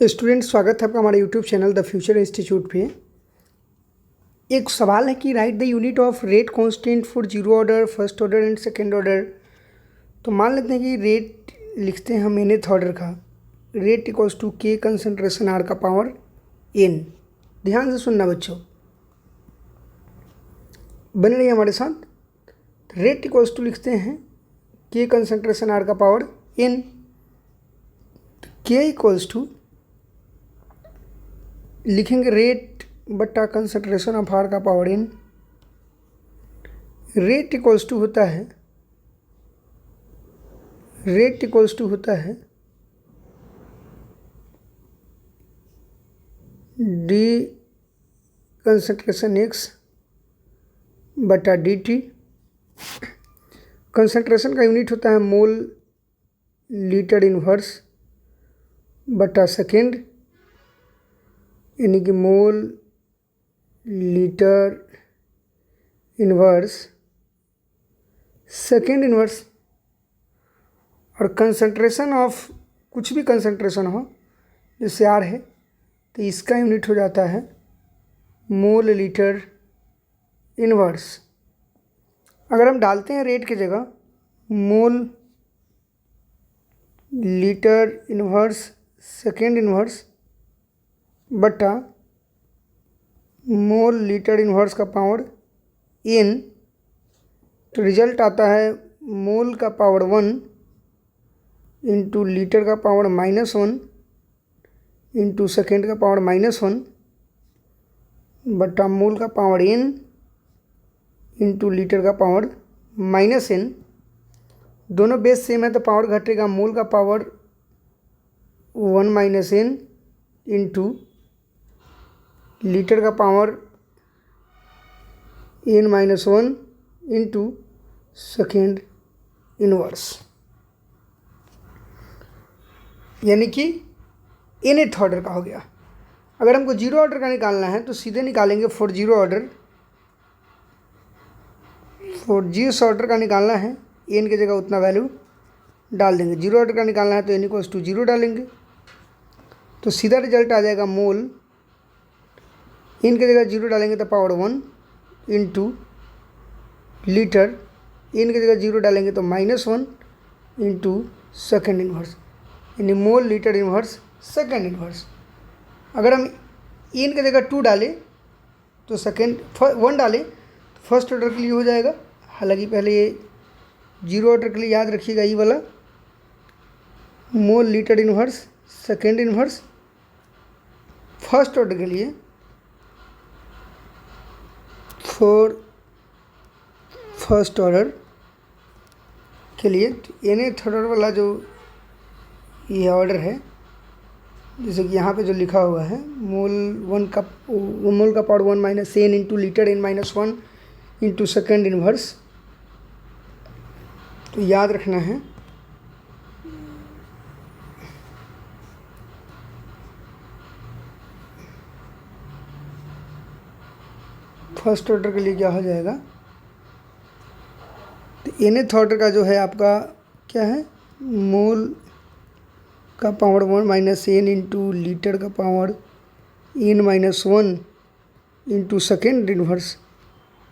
Student, स्वागत है आपका हमारे YouTube channel the future institute पे। एक सवाल है कि right the unit of rate constant for zero order, first order and second order. तो मान लेते हैं कि रेट लिखते हैं हम nth ऑर्डर का। Rate equals to K concentration R का पावर n। ध्यान से सुनना बच्चों, बने रहिए हमारे साथ। रेट इक्वल्स टू लिखते हैं के कंसंट्रेशन आर का power n। K equals to लिखेंगे रेट बट्टा कंसंट्रेशन ऑफ आर का power n। Rate equals to होता है डी कंसंट्रेशन x बटा डी टी। कंसंट्रेशन का यूनिट होता है मोल लीटर इनवर्स बटा सेकेंड, यानी कि mole litre inverse second inverse. और कंसंट्रेशन ऑफ कुछ भी कंसंट्रेशन हो, जैसे आर है तो इसका यूनिट हो जाता है मोल लीटर इनवर्स। अगर हम डालते हैं रेट की जगह मोल लीटर इनवर्स सेकेंड इनवर्स बटा मोल लीटर इनवर्स का पावर n, तो रिजल्ट आता है मोल का पावर 1 इंटू लीटर का पावर -1 इंटू सेकेंड का पावर -1 बटा मोल का पावर n इंटू लीटर का पावर -n। दोनों बेस सेम है तो पावर घटेगा। मोल का पावर 1 - n इंटू लीटर का power n-1 into second inverse, यानी कि nth ऑर्डर का हो गया। अगर हमको जीरो ऑर्डर का निकालना है तो सीधे निकालेंगे for zero order. For zero order का निकालना है n की जगह उतना वैल्यू डाल देंगे। जीरो ऑर्डर का निकालना है तो n इक्वल्स टू 0 डालेंगे, तो सीधा रिजल्ट आ जाएगा मोल n की जगह 0 डालेंगे तो पावर 1 इंटू लीटर, n की जगह 0 डालेंगे तो -1 इंटू सेकेंड इनवर्स, यानी मोल लीटर इनवर्स सेकेंड इनवर्स। अगर हम n की जगह 2 डालें तो 1 डालें तो फर्स्ट ऑर्डर के लिए हो जाएगा। हालांकि पहले ये जीरो ऑर्डर के लिए याद रखिएगा ये वाला मोल litre inverse second inverse. First order के लिए फर्स्ट ऑर्डर के लिए nth ऑर्डर वाला जो ये ऑर्डर है, जैसे कि यहाँ पे जो लिखा हुआ है मोल का power 1 - n into litre n-1 into second inverse, तो याद रखना है फर्स्ट ऑर्डर के लिए क्या हो जाएगा। तो nth ऑर्डर का जो है आपका क्या है, मोल का पावर 1 - n इंटू लीटर का power n-1 into second inverse.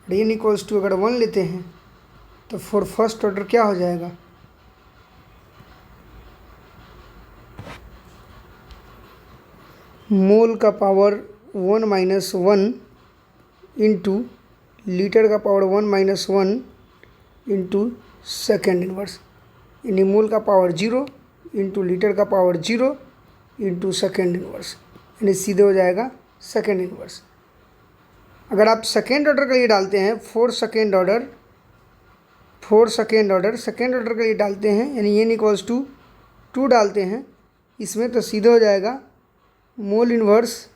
n equals to अगर 1 लेते हैं तो फॉर फर्स्ट ऑर्डर क्या हो जाएगा, मोल का पावर 1 - 1 इंटू लीटर का पावर 1 - 1 इंटू सेकेंड इनवर्स, यानी मोल का पावर 0 इंटू लीटर का पावर 0 इंटू सेकेंड इनवर्स, यानी सीधे हो जाएगा सेकेंड इनवर्स। अगर आप सेकेंड ऑर्डर के लिए डालते हैं सेकेंड ऑर्डर के लिए डालते हैं, यानी n इक्वल्स टू 2 डालते हैं इसमें, तो सीधे हो जाएगा mole inverse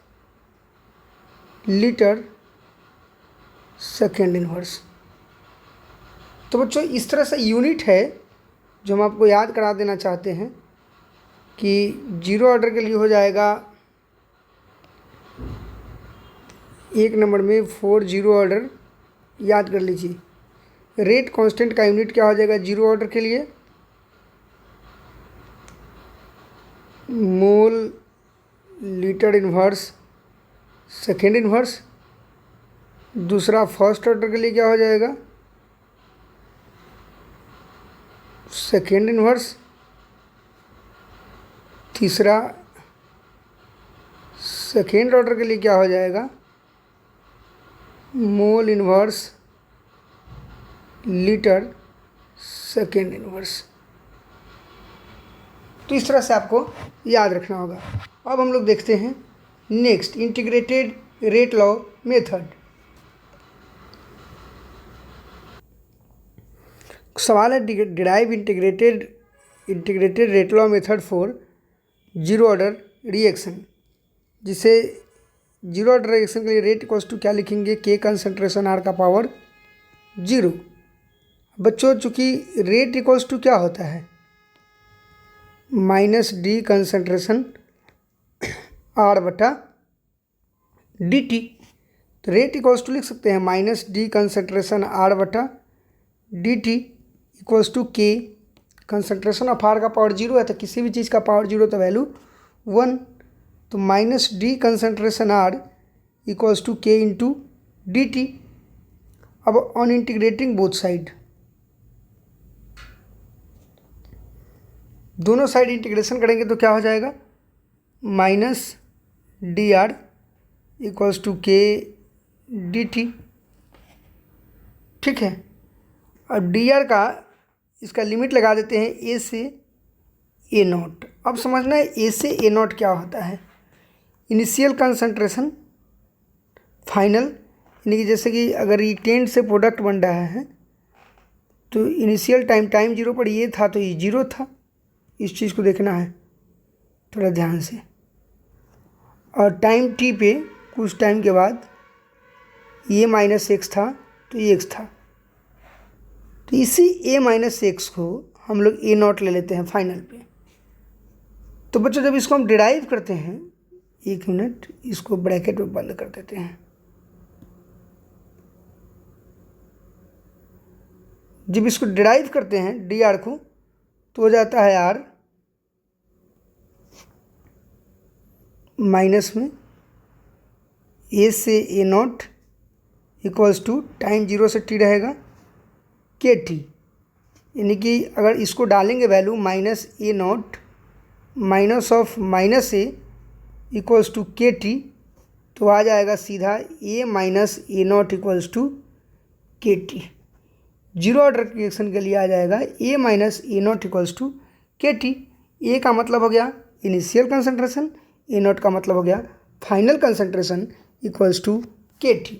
litre second inverse. तो बच्चों इस तरह से यूनिट है जो हम आपको याद करा देना चाहते हैं कि जीरो ऑर्डर के लिए हो जाएगा 1 नंबर में 4 जीरो ऑर्डर। याद कर लीजिए रेट कांस्टेंट का यूनिट क्या हो जाएगा जीरो ऑर्डर के लिए, mole litre inverse second inverse. दूसरा फर्स्ट ऑर्डर के लिए क्या हो जाएगा, सेकेंड इन्वर्स। तीसरा सेकेंड ऑर्डर के लिए क्या हो जाएगा, मोल इन्वर्स लीटर सेकेंड इन्वर्स। तो इस तरह से आपको याद रखना होगा। अब हम लोग देखते हैं next integrated rate law method. सवाल है derive integrated rate law method for zero order reaction, जिसे जीरो ऑर्डर रिएक्शन के लिए रेट इक्वल्स टू क्या लिखेंगे, के कंसंट्रेशन आर का पावर 0। बच्चों चूँकि रेट इक्वल्स टू क्या होता है, माइनस डी कंसंट्रेशन आर बटा डी टी। तो रेट इक्वल्स टू लिख सकते हैं माइनस डी कंसंट्रेशन आर बटा D T equals to K concentration of R का पावर 0 है, तो किसी भी चीज़ का पावर 0 तो वैल्यू 1। तो minus D concentration R equals to K into D T. अब ऑन इंटीग्रेटिंग बोथ साइड, दोनों साइड इंटीग्रेशन करेंगे तो क्या हो जाएगा, minus D R equals to K D T. ठीक है, अब डी आर का इसका लिमिट लगा देते हैं ए से ए नॉट। अब समझना है ए से ए नॉट क्या होता है, इनिशियल कंसंट्रेशन फाइनल, यानी कि जैसे कि अगर रिटेंट से प्रोडक्ट बन रहा है तो इनिशियल टाइम 0 पर ये था तो ये 0 था। इस चीज़ को देखना है थोड़ा ध्यान से। और टाइम टी पे कुछ टाइम के बाद ये माइनस एक्स था तो ये एक्स था, तो इसी ए माइनस एक्स को हम लोग ए नॉट ले लेते हैं फाइनल पे। तो बच्चों जब इसको हम डिराइव करते हैं, एक मिनट इसको ब्रैकेट में बंद कर देते हैं। जब इसको डिराइव करते हैं डी आर को तो हो जाता है आर माइनस में ए से ए नॉट इक्वल्स टू टाइम 0 से टी रहेगा के टी, यानी कि अगर इसको डालेंगे value minus A not minus of minus A equals to K T, तो आ जाएगा सीधा A minus A not equals to K T. Zero order reaction के लिए आ जाएगा A minus A not equals to K T. A का मतलब हो गया इनिशियल कंसंट्रेशन, ए नॉट का मतलब हो गया final concentration equals to K T.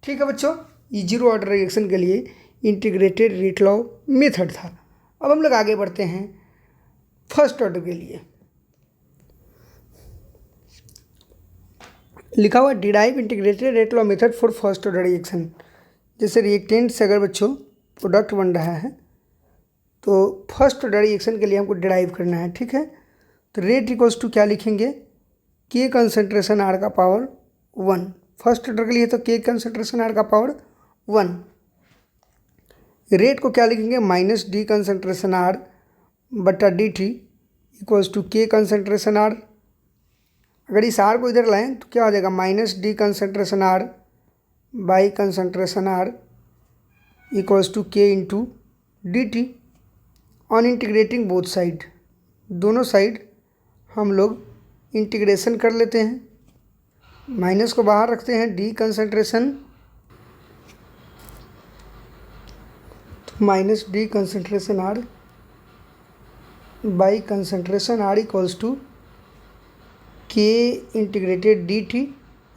ठीक है बच्चों, ये जीरो ऑर्डर रिएक्शन के लिए इंटीग्रेटेड रेट लॉ मेथड था। अब हम लोग आगे बढ़ते हैं फर्स्ट ऑर्डर के लिए। लिखा हुआ derive integrated rate law method for first order reaction. जैसे रिएक्टेंट से अगर बच्चों प्रोडक्ट बन रहा है तो फर्स्ट ऑर्डर रिएक्शन के लिए हमको डिराइव करना है। ठीक है, तो रेट इक्वल्स टू क्या लिखेंगे, के कंसंट्रेशन आर का पावर 1। फर्स्ट ऑर्डर के लिए तो के कंसंट्रेशन आर का पावर 1। रेट को क्या लिखेंगे, माइनस डी कंसंट्रेशन आर बटा D T equals to K concentration are. अगर इस आर को इधर लाएं तो क्या हो जाएगा, minus D concentration R by concentration R equals to K into D T. On integrating both side, दोनों साइड हम लोग इंटीग्रेशन कर लेते हैं। माइनस को बाहर रखते हैं, D concentration minus D concentration R by concentration R equals to K integrated D T.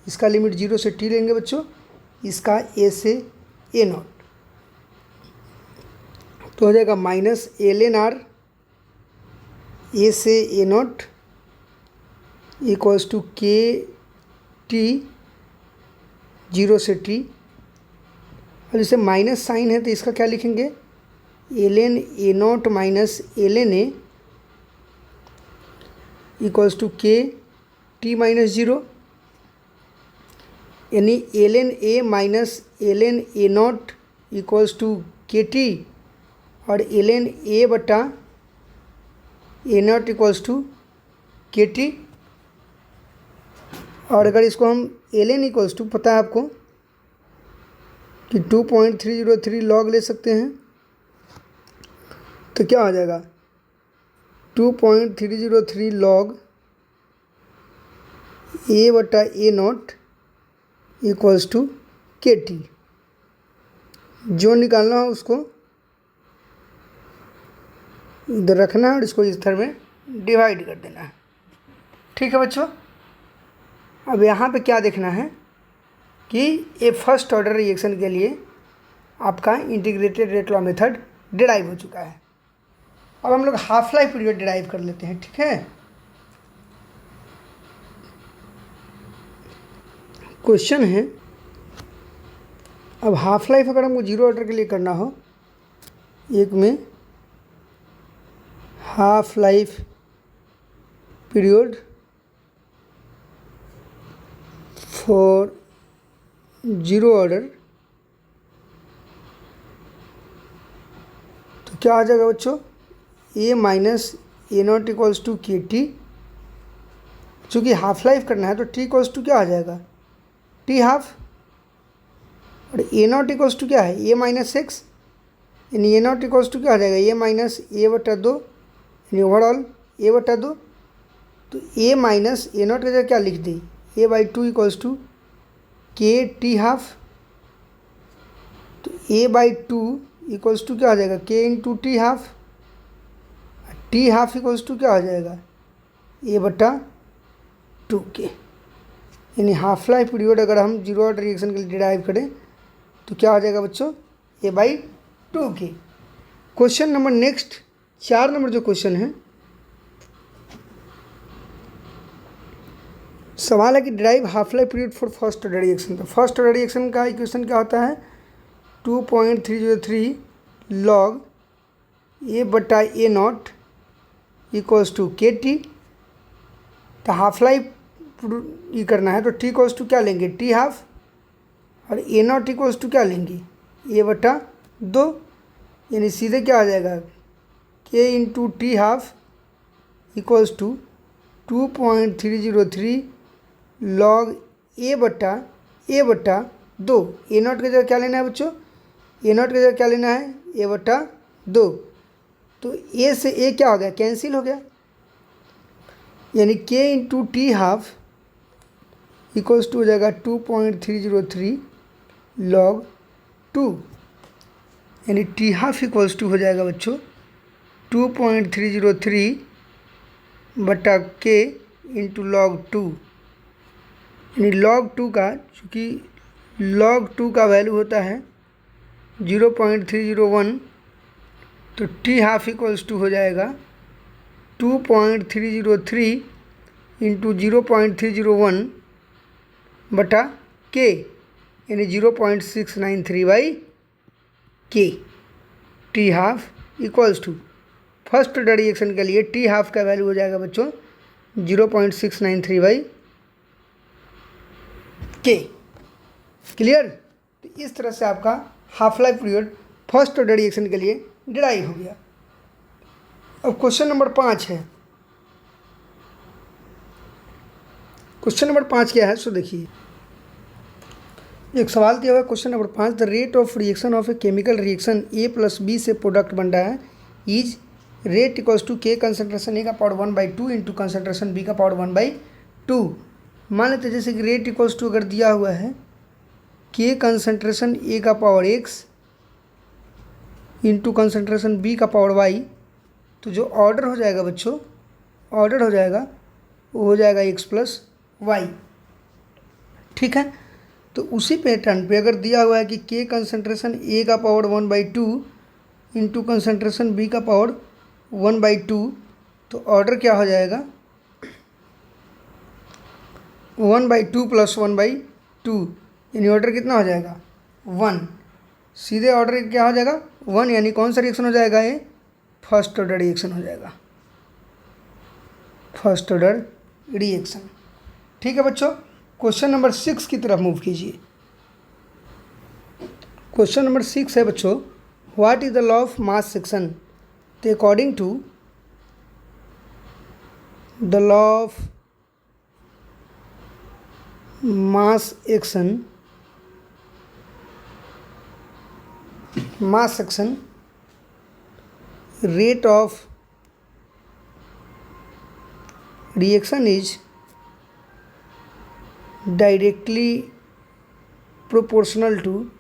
इसका लिमिट 0 से टी लेंगे बच्चों, इसका ए से ए नॉट, तो हो जाएगा minus L N R A से ए not equals to K T 0 से टी। और इसे माइनस साइन है तो इसका क्या लिखेंगे, L N A not minus L N A equals to K T minus 0, यानी L N A minus L N A not equals to K T और एल एन ए बटा A not equals to K T. और अगर इसको हम ln equals to, पता है आपको कि 2.303 लॉग ले सकते हैं, तो क्या हो जाएगा 2.303 लॉग a बटा a not equals to K T. जो निकालना हो उसको इधर रखना है और इसको इस तरह में डिवाइड कर देना है। ठीक है बच्चों, अब यहाँ पे क्या देखना है कि ये फर्स्ट ऑर्डर रिएक्शन के लिए आपका integrated rate law method derive हो चुका है। अब हम लोग हाफ लाइफ पीरियड डिराइव कर लेते हैं। ठीक है, क्वेश्चन है, अब हाफ लाइफ अगर हमको जीरो ऑर्डर के लिए करना हो, एक में half life period for zero order, तो क्या आ जाएगा बच्चों, a minus A not equals to K T. चूँकि हाफ लाइफ करना है तो t इक्वल्स टू क्या आ जाएगा, टी हाफ, और ए नॉट इक्वल्स टू क्या है, ए माइनस एक्स, यानी ए नॉट इक्वल्स टू क्या आ जाएगा, ए माइनस ए बटा दो, यानी ओवरऑल ए बटा दो। तो ए माइनस ए नॉट की जगह क्या लिख दी, A by two equals to K T half. तो A by two equals to क्या आ जाएगा, K into T half. T half equals to क्या आ जाएगा, ए बटा टू के। यानी हाफ लाइफ पीरियड अगर हम जीरो ऑर्डर रिएक्शन के लिए डिराइव करें तो क्या हो जाएगा बच्चों, ए बाई टू के। क्वेश्चन नंबर नेक्स्ट 4 नंबर जो क्वेश्चन है, सवाल है कि derive half life period for first order reaction. तो फर्स्ट ऑर्डर रिएक्शन का इक्वेशन क्या होता है, 2.303 लॉग ए बटा A not equals to K T. तो हाफ लाइफ ये करना है तो टी इक्वल्स टू क्या लेंगे, टी हाफ, और ए नॉट इक्वल्स टू क्या लेंगे, ए बटा दो। यानी सीधे क्या आ जाएगा, K into T half equals to 2.303 log A बटा दो। ए नॉट की जगह क्या लेना है बच्चों, ए नॉट की जगह क्या लेना है, ए बटा दो। तो ए से ए क्या हो गया, कैंसिल हो गया, यानी K into T half equals to हो जाएगा 2.303 लॉग 2, यानी टी हाफ इक्वल्स टू हो जाएगा बच्चों 2.303 बटा के इंटू लॉग 2। यानी लॉग 2 का, चूँकि लॉग 2 का वैल्यू होता है 0.301, तो टी हाफ इक्वल्स टू हो जाएगा 2.303 इंटू 0.301 बटा के, यानी 0.693 by K. T half equals to first order reaction के लिए टी हाफ का वैल्यू हो जाएगा बच्चों 0.693 बाई के। क्लियर। तो इस तरह से आपका half life period first order reaction के लिए डिराइव हो गया। अब क्वेश्चन नंबर 5 है। क्वेश्चन नंबर 5 क्या है, सो देखिए, एक सवाल दिया हुआ है question number 5, the rate of reaction of a chemical reaction A plus B से प्रोडक्ट बन रहा है is rate equals to K concentration A का पावर 1/2 इंटू कंसनट्रेशन बी का पावर 1/2। मान लेते जैसे कि रेट इक्वल्स टू अगर दिया हुआ है के कंसनट्रेशन ए का power X into concentration B का पावर वाई, तो जो ऑर्डर हो जाएगा बच्चों, ऑर्डर हो जाएगा वो हो जाएगा एक्स प्लस वाई। ठीक है, तो उसी पैटर्न पे अगर दिया हुआ है कि के कंसनट्रेशन ए का पावर 1/2 इंटू कंसनट्रेशन बी का पावर 1/2, तो ऑर्डर क्या हो जाएगा 1/2 प्लस 1/2, यानी ऑर्डर कितना हो जाएगा 1। सीधे ऑर्डर क्या हो जाएगा 1, यानी कौन सा रिएक्शन हो जाएगा, ये फर्स्ट ऑर्डर रिएक्शन हो जाएगा, फर्स्ट ऑर्डर रिएक्शन। ठीक है बच्चों, क्वेश्चन नंबर 6 की तरफ मूव कीजिए। क्वेश्चन नंबर 6 है बच्चों, what is the law of mass action. तो according to the law of mass action, rate of reaction is directly proportional to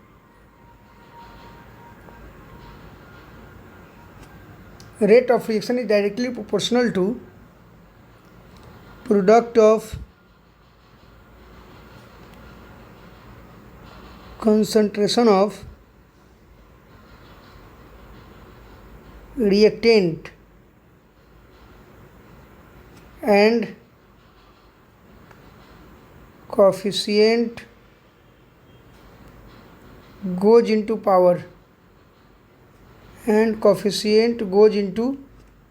product of concentration of reactant and coefficient goes into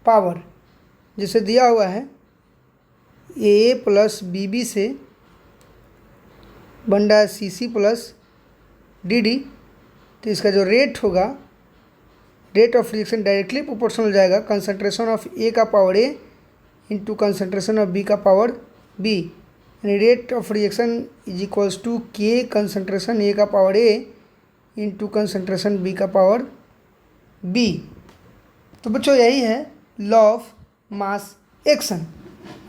power, जैसे दिया हुआ है ए plus B B से बन रहा है C C plus D D, तो इसका जो रेट होगा, rate of reaction directly proportional जाएगा कंसंट्रेशन ऑफ ए का power A into concentration of B का पावर बी, यानी rate of reaction is equals to K concentration A का power A into concentration B का power B. तो बच्चों यही है लॉ ऑफ मास एक्शन।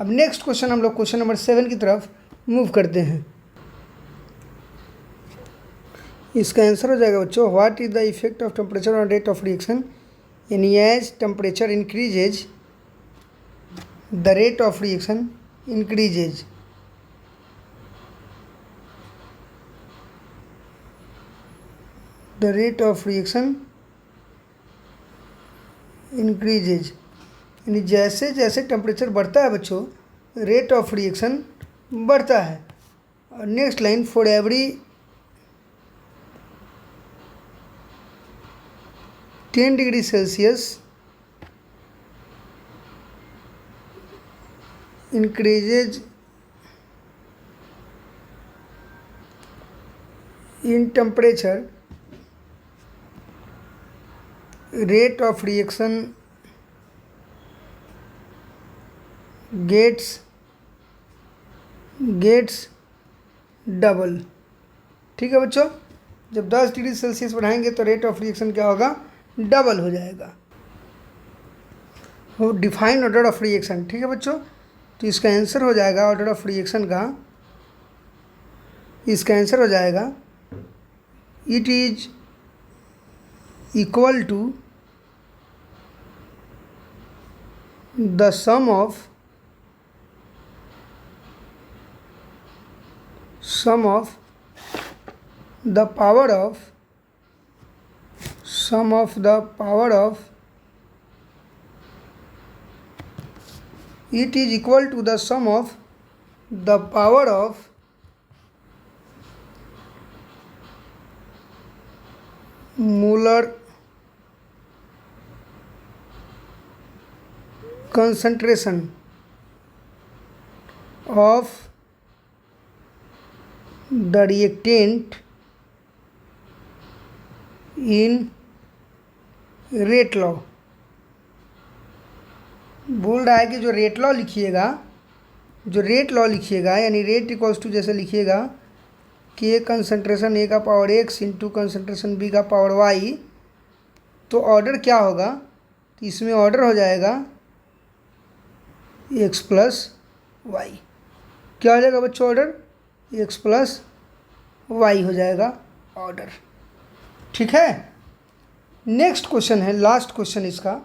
अब नेक्स्ट क्वेश्चन हम लोग क्वेश्चन नंबर 7 की तरफ मूव करते हैं। इसका आंसर हो जाएगा बच्चों, what is the effect of temperature on rate of reaction, यानी as temperature increases the rate of reaction increases. The rate of reaction increases, यानी जैसे जैसे टेम्परेचर बढ़ता है बच्चों, रेट ऑफ रिएक्शन बढ़ता है। और next line, for every 10 degree Celsius increases in temperature, rate of reaction gets double. ठीक है बच्चों, जब 10 डिग्री सेल्सियस बढ़ाएंगे तो रेट ऑफ रिएक्शन क्या होगा, डबल हो जाएगा। वो डिफाइन ऑर्डर ऑफ रिएक्शन। ठीक है बच्चों, तो इसका आंसर हो जाएगा ऑर्डर ऑफ रिएक्शन का, इसका आंसर हो जाएगा it is equal to the sum of the power of it is equal to the sum of the power of molar concentration of the reactant in rate law। बोल रहा है कि जो rate law लिखिएगा, यानी rate equals to जैसे लिखिएगा कि कंसंट्रेशन ए का power X into concentration B का पावर वाई, तो ऑर्डर क्या होगा, तो इसमें ऑर्डर हो जाएगा एक्स प्लस वाई। क्या हो जाएगा बच्चों, ऑर्डर एक्स प्लस वाई हो जाएगा ऑर्डर। ठीक है, नेक्स्ट क्वेश्चन है, लास्ट क्वेश्चन इसका।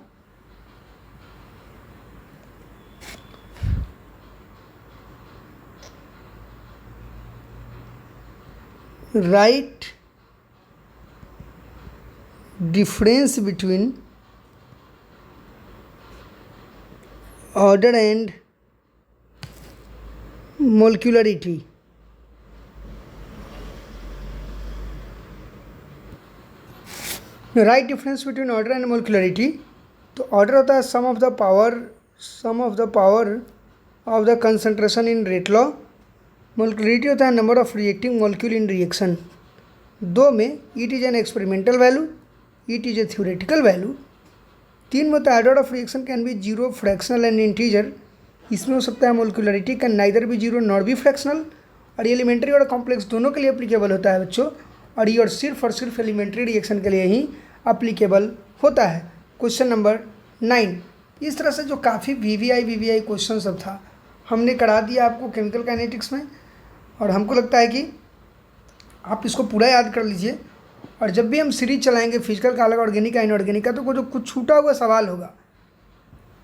Write difference between order and molecularity। Write difference between order and molecularity. तो ऑर्डर होता है sum of the power of the concentration in rate law. Molecularity होता है number of reacting molecule in reaction. दो में it is an experimental value, it is a theoretical value. तीन में होता है order of reaction can be zero, fractional and integer. इसमें हो सकता है molecularity can neither be zero not be fractional, और ये एलिमेंट्री और कॉम्प्लेक्स दोनों के लिए अप्लीकेबल होता है बच्चों, और ये और सिर्फ एलिमेंट्री रिएक्शन के लिए ही अप्लीकेबल होता है। Question number 9। इस तरह से जो काफ़ी वीवीआई क्वेश्चन सब था हमने करा दिया आपको केमिकल काइनेटिक्स में, और हमको लगता है कि आप इसको पूरा याद कर लीजिए, और जब भी हम सीरीज चलाएंगे फिजिकल का अलग, ऑर्गेनिक का इनऑर्गेनिक का, तो जो कुछ छूटा हुआ सवाल होगा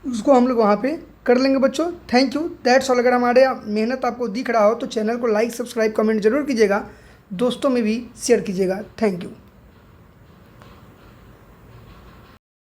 उसको हम लोग वहाँ पे कर लेंगे बच्चों। Thank you, that's all. अगर हमारे मेहनत आपको दिख रहा हो तो चैनल को लाइक, सब्सक्राइब, कमेंट जरूर कीजिएगा, दोस्तों में भी शेयर कीजिएगा। Thank you.